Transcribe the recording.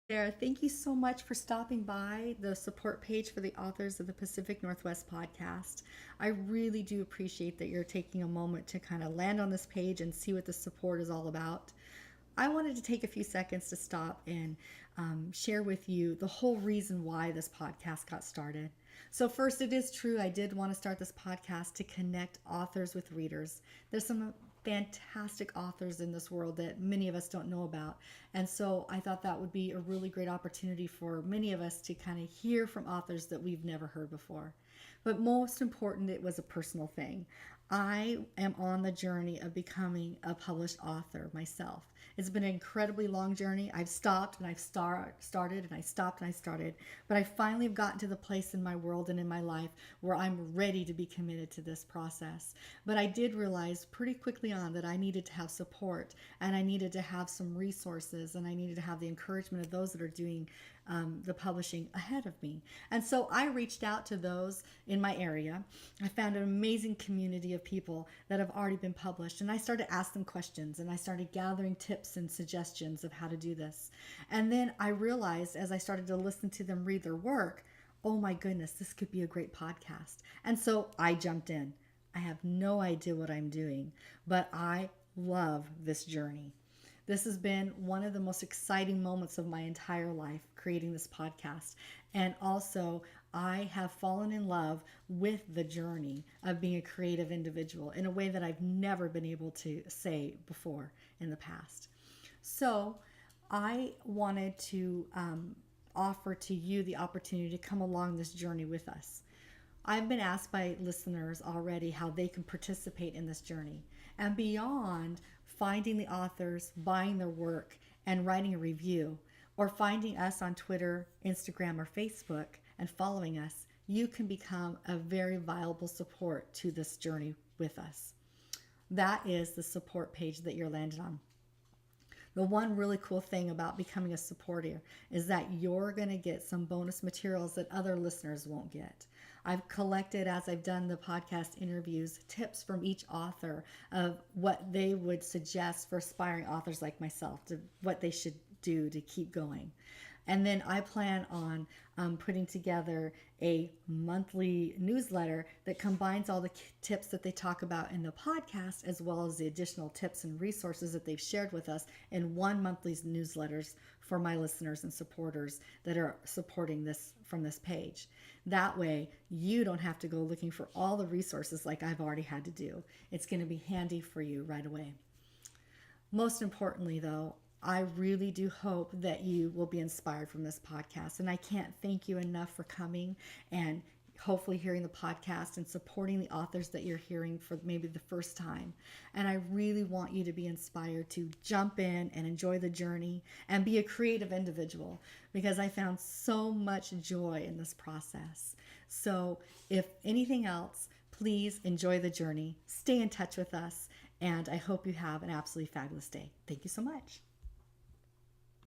There. Thank you so much for stopping by the support page for the authors of the Pacific Northwest podcast. I really do appreciate that you're taking a moment to kind of land on this page and see what the support is all about. I wanted to take a few seconds to stop and share with you the whole reason why this podcast got started. So, first, it is true, I did want to start this podcast to connect authors with readers. There's some fantastic authors in this world that many of us don't know about. And so I thought that would be a really great opportunity for many of us to kind of hear from authors that we've never heard before. But most important, it was a personal thing. I am on the journey of becoming a published author myself. It's been an incredibly long journey. I've stopped and I've started and I stopped and I started. But I finally have gotten to the place in my world and in my life where I'm ready to be committed to this process. But I did realize pretty quickly on that I needed to have support and I needed to have some resources and I needed to have the encouragement of those that are doing the publishing ahead of me. And so I reached out to those in my area. I found an amazing community of people that have already been published, and I started to ask them questions and I started gathering tips and suggestions of how to do this. And then I realized as I started to listen to them read their work, oh my goodness, this could be a great podcast. And so I jumped in. I have no idea what I'm doing, but I love this journey. This has been one of the most exciting moments of my entire life, creating this podcast. And also, I have fallen in love with the journey of being a creative individual in a way that I've never been able to say before in the past. So, I wanted to offer to you the opportunity to come along this journey with us. I've been asked by listeners already how they can participate in this journey. And beyond finding the authors, buying their work, and writing a review, or finding us on Twitter, Instagram, or Facebook and following us, you can become a very valuable support to this journey with us. That is the support page that you're landed on. The one really cool thing about becoming a supporter is that you're going to get some bonus materials that other listeners won't get. I've collected, as I've done the podcast interviews, tips from each author of what they would suggest for aspiring authors like myself, to what they should do to keep going. And then I plan on putting together a monthly newsletter that combines all the tips that they talk about in the podcast, as well as the additional tips and resources that they've shared with us in one monthly newsletters for my listeners and supporters that are supporting this from this page. That way, you don't have to go looking for all the resources like I've already had to do. It's going to be handy for you right away. Most importantly, though, I really do hope that you will be inspired from this podcast. And I can't thank you enough for coming and hopefully hearing the podcast and supporting the authors that you're hearing for maybe the first time. And I really want you to be inspired to jump in and enjoy the journey and be a creative individual, because I found so much joy in this process. So if anything else, please enjoy the journey, stay in touch with us, and I hope you have an absolutely fabulous day. Thank you so much.